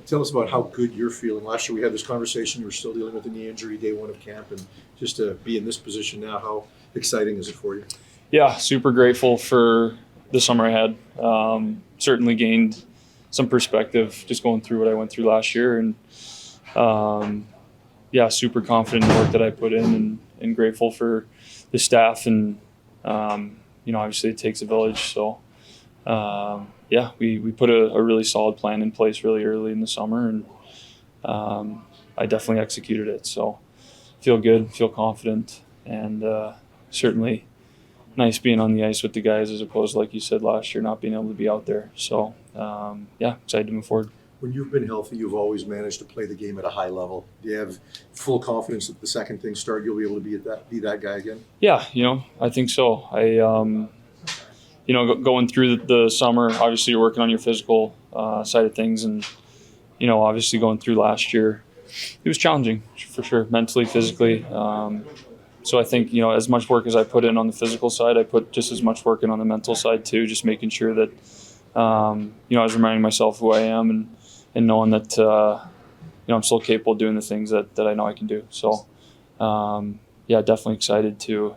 Tell us about how good you're feeling. Last year we had this conversation. You were still dealing with a knee injury day one of camp, and just to be in this position now, how exciting is it for you? Yeah, super grateful for the summer I had. Certainly gained some perspective just going through what I went through last year, and super confident in the work that I put in, and grateful for the staff, and obviously it takes a village. So we put a really solid plan in place really early in the summer, and I definitely executed it. So feel good, feel confident, and certainly nice being on the ice with the guys as opposed to, like you said, last year not being able to be out there. So excited to move forward. When you've been healthy, you've always managed to play the game at a high level. Do you have full confidence that the second things start, you'll be able to be that guy again? Yeah, I think so. Going through the summer, obviously you're working on your physical side of things, and obviously going through last year, it was challenging for sure, mentally, physically. So I think as much work as I put in on the physical side, I put just as much work in on the mental side too. Just making sure that I was reminding myself who I am, and knowing that I'm still capable of doing the things that I know I can do. So definitely excited to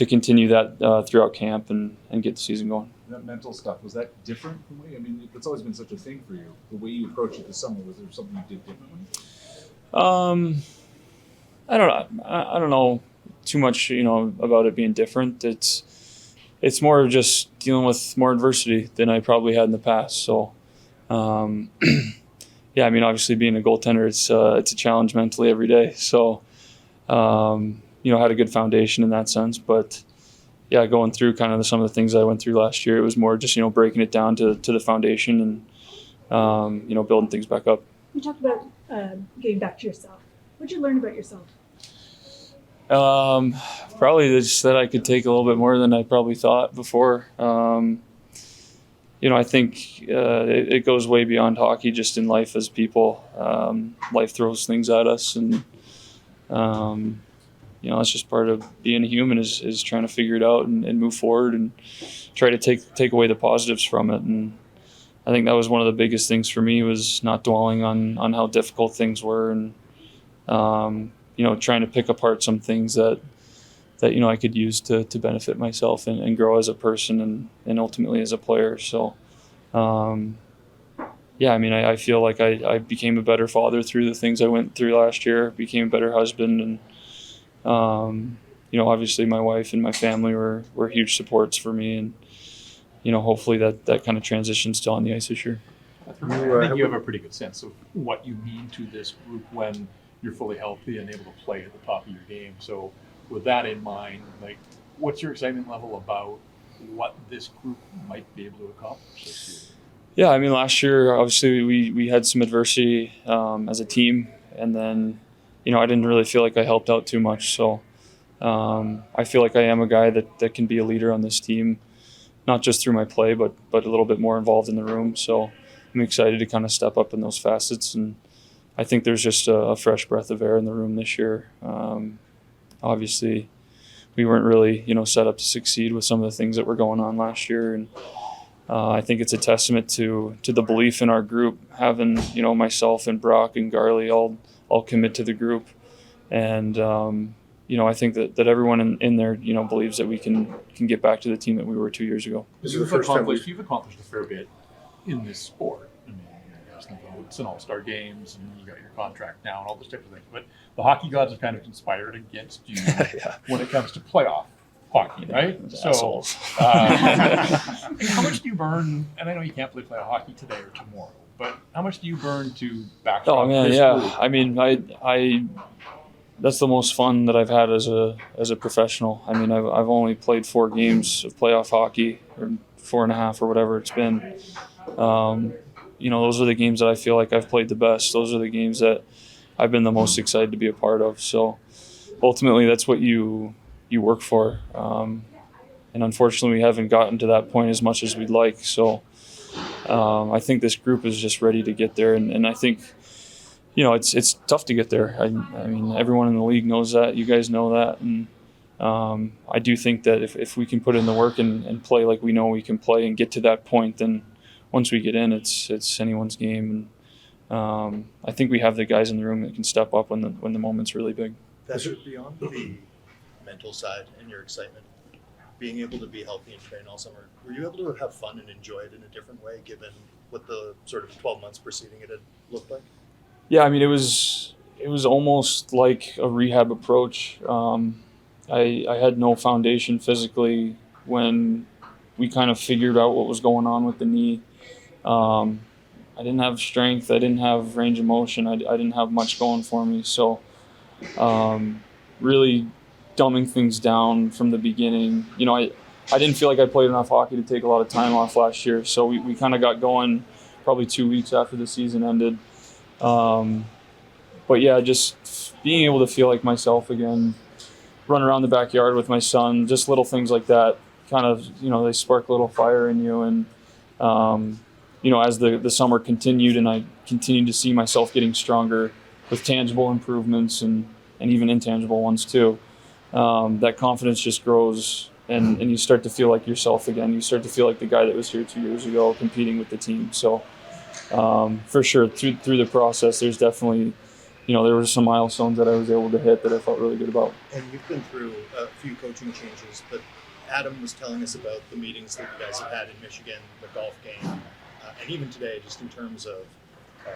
continue that throughout camp and get the season going. That mental stuff, was that different from the way? I mean, it's always been such a thing for you. The way you approach it this summer, was there something you did differently? I don't know too much, about it being different. It's more of just dealing with more adversity than I probably had in the past. So, obviously being a goaltender, it's a challenge mentally every day. So, had a good foundation in that sense. But going through kind of some of the things I went through last year, it was more just breaking it down to the foundation and building things back up. You talked about getting back to yourself. What did you learn about yourself? Probably just that I could take a little bit more than I probably thought before. I think it goes way beyond hockey, just in life as people. Life throws things at us, and it's just part of being a human is trying to figure it out and move forward and try to take away the positives from it. And I think that was one of the biggest things for me, was not dwelling on how difficult things were, and trying to pick apart some things that I could use to benefit myself and grow as a person and ultimately as a player. So I feel like I became a better father through the things I went through last year, became a better husband, and obviously my wife and my family were huge supports for me, and hopefully that kind of transitions still on the ice this year. I think you have a pretty good sense of what you mean to this group when you're fully healthy and able to play at the top of your game. So with that in mind, what's your excitement level about what this group might be able to accomplish this year? Yeah, last year, obviously, we had some adversity as a team, and then, I didn't really feel like I helped out too much. So I feel like I am a guy that can be a leader on this team, not just through my play, but a little bit more involved in the room. So I'm excited to kind of step up in those facets, and I think there's just a fresh breath of air in the room this year. Obviously, we weren't really, set up to succeed with some of the things that were going on last year, and I think it's a testament to the belief in our group, having myself and Brock and Garley all commit to the group, and I think that everyone in there believes that we can get back to the team that we were 2 years ago. You've accomplished a fair bit in this sport. It's an all-star games, and you got your contract now and all this type of thing. But the hockey gods have kind of conspired against you when it comes to playoff hockey, right? So, how much do you burn? And I know you can't play playoff hockey today or tomorrow, but how much do you burn to back up this group? I that's the most fun that I've had as a professional. I've only played 4 games of playoff hockey, or 4.5 or whatever it's been. Those are the games that I feel like I've played the best. Those are the games that I've been the most excited to be a part of. So ultimately, that's what you work for. And unfortunately, we haven't gotten to that point as much as we'd like. So I think this group is just ready to get there. And I think, it's tough to get there. Everyone in the league knows that. You guys know that. And I do think that if we can put in the work and play like we know we can play and get to that point, then once we get in, it's anyone's game. I think we have the guys in the room that can step up when the moment's really big. That's beyond the mental side and your excitement. Being able to be healthy and train all summer, were you able to have fun and enjoy it in a different way, given what the sort of 12 months preceding it had looked like? Yeah, I mean, it was almost like a rehab approach. I had no foundation physically when we kind of figured out what was going on with the knee. I didn't have strength. I didn't have range of motion. I didn't have much going for me. So really dumbing things down from the beginning. You know, I didn't feel like I played enough hockey to take a lot of time off last year. So we kind of got going probably 2 weeks after the season ended. But yeah, just being able to feel like myself again, run around the backyard with my son, just little things like that kind of, you know, they spark a little fire in you. And, you know, as the summer continued and I continued to see myself getting stronger with tangible improvements and even intangible ones too, that confidence just grows and you start to feel like yourself again. You start to feel like the guy that was here 2 years ago competing with the team. So for sure, through the process, there's definitely, you know, there were some milestones that I was able to hit that I felt really good about. And you've been through a few coaching changes, but Adam was telling us about the meetings that you guys have had in Michigan, the golf game, and even today, just in terms of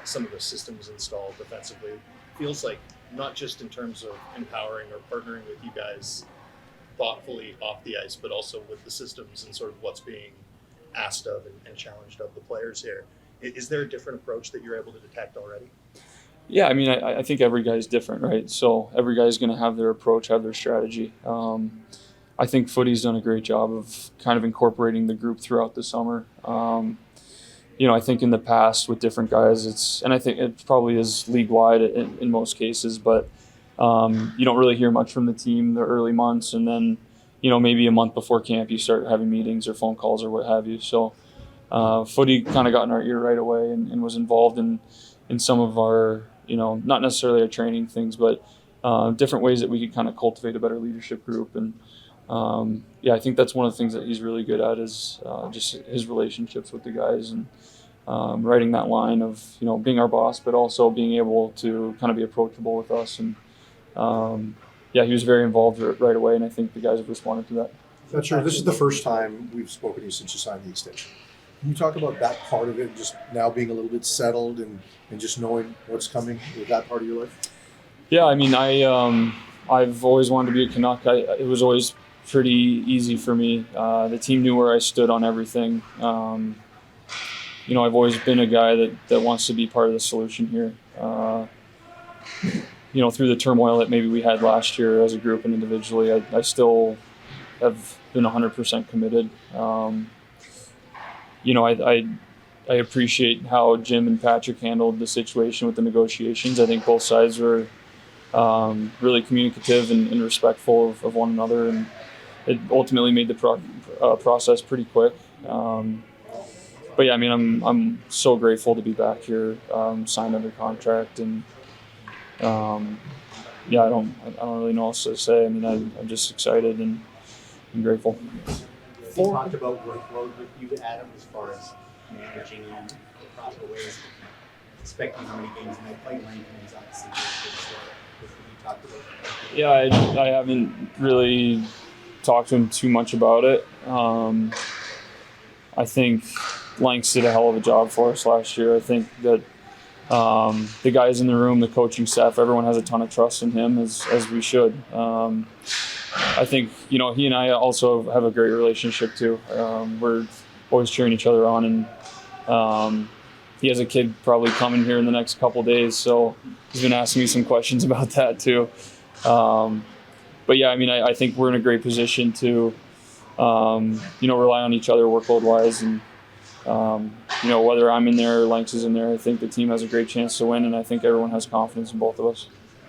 some of the systems installed defensively. Feels like not just in terms of empowering or partnering with you guys thoughtfully off the ice, but also with the systems and sort of what's being asked of and challenged of the players here. Is there a different approach that you're able to detect already? Yeah, I mean, I think every guy's different, right? So every guy's going to have their approach, have their strategy. I think footy's done a great job of kind of incorporating the group throughout the summer. You know, I think in the past with different guys, and I think it probably is league-wide in most cases, but you don't really hear much from the team the early months, and then, you know, maybe a month before camp you start having meetings or phone calls or what have you. So footy kind of got in our ear right away and was involved in some of our, you know, not necessarily our training things, but different ways that we could kind of cultivate a better leadership group. And yeah, I think that's one of the things that he's really good at is just his relationships with the guys and writing that line of, you know, being our boss, but also being able to kind of be approachable with us. And yeah, he was very involved right away, and I think the guys have responded to that. Thatcher, this is the first time we've spoken to you since you signed the extension. Can you talk about that part of it, just now being a little bit settled and just knowing what's coming with that part of your life? Yeah, I mean, I've always wanted to be a Canuck. It was always pretty easy for me. The team knew where I stood on everything. You know, I've always been a guy that wants to be part of the solution here. You know, through the turmoil that maybe we had last year as a group and individually, I still have been 100% committed. You know, I appreciate how Jim and Patrick handled the situation with the negotiations. I think both sides were really communicative and respectful of one another, and it ultimately made the process pretty quick. But yeah, I mean, I'm so grateful to be back here, signed under contract, and yeah, I don't really know what else to say. I mean, I'm just excited and grateful. You talked about workload with you, Adam, as far as managing you across the ways, expecting how many games you might play. Ranking is obviously what you talked about. Yeah, I haven't really talked to him too much about it. I think Lanks did a hell of a job for us last year. I think that the guys in the room, the coaching staff, everyone has a ton of trust in him, as we should. I think, you know, he and I also have a great relationship too. We're always cheering each other on, and he has a kid probably coming here in the next couple of days, so he's been asking me some questions about that too. But yeah, I mean, I think we're in a great position to, you know, rely on each other workload-wise, and you know, whether I'm in there or Lanks is in there, I think the team has a great chance to win, and I think everyone has confidence in both of us.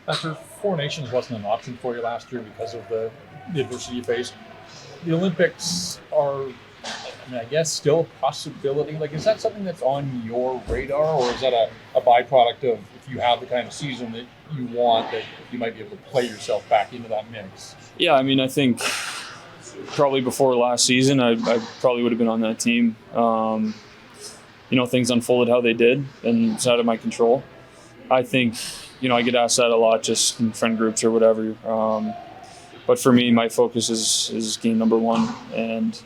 After Four Nations wasn't an option for you last year because of the adversity you faced, the Olympics are, I mean, I guess still a possibility. Like, is that something that's on your radar, or is that a byproduct of if you have the kind of season that you want, that you might be able to play yourself back into that mix? Yeah, I mean, I think probably before last season, I probably would have been on that team. things unfolded how they did, and it's out of my control. I think, I get asked that a lot just in friend groups or whatever. But for me, my focus is game number one. And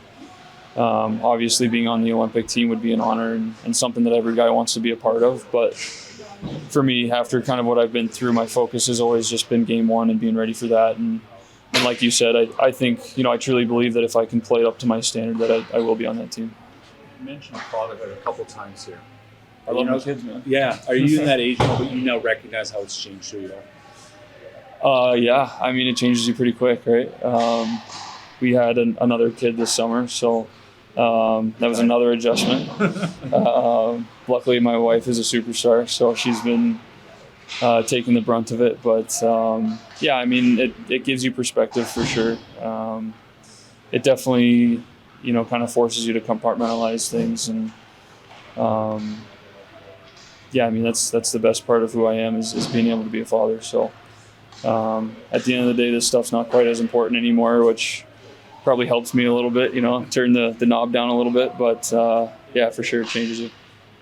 obviously being on the Olympic team would be an honor and something that every guy wants to be a part of. But for me, after kind of what I've been through, my focus has always just been game one and being ready for that. And like you said, I think, I truly believe that if I can play it up to my standard, that I will be on that team. You mentioned fatherhood a couple times here. I love my kids, man. Yeah. Are you in that age now, but you now recognize how it's changed who you are? Yeah. I mean, it changes you pretty quick, right? We had another kid this summer, so that was another adjustment. Luckily, my wife is a superstar, so she's been taking the brunt of it. But yeah, I mean, it gives you perspective for sure. It definitely, kind of forces you to compartmentalize things, and yeah, I mean, that's the best part of who I am is being able to be a father. So at the end of the day, this stuff's not quite as important anymore, which probably helps me a little bit, turn the knob down a little bit. But yeah, for sure, it changes you.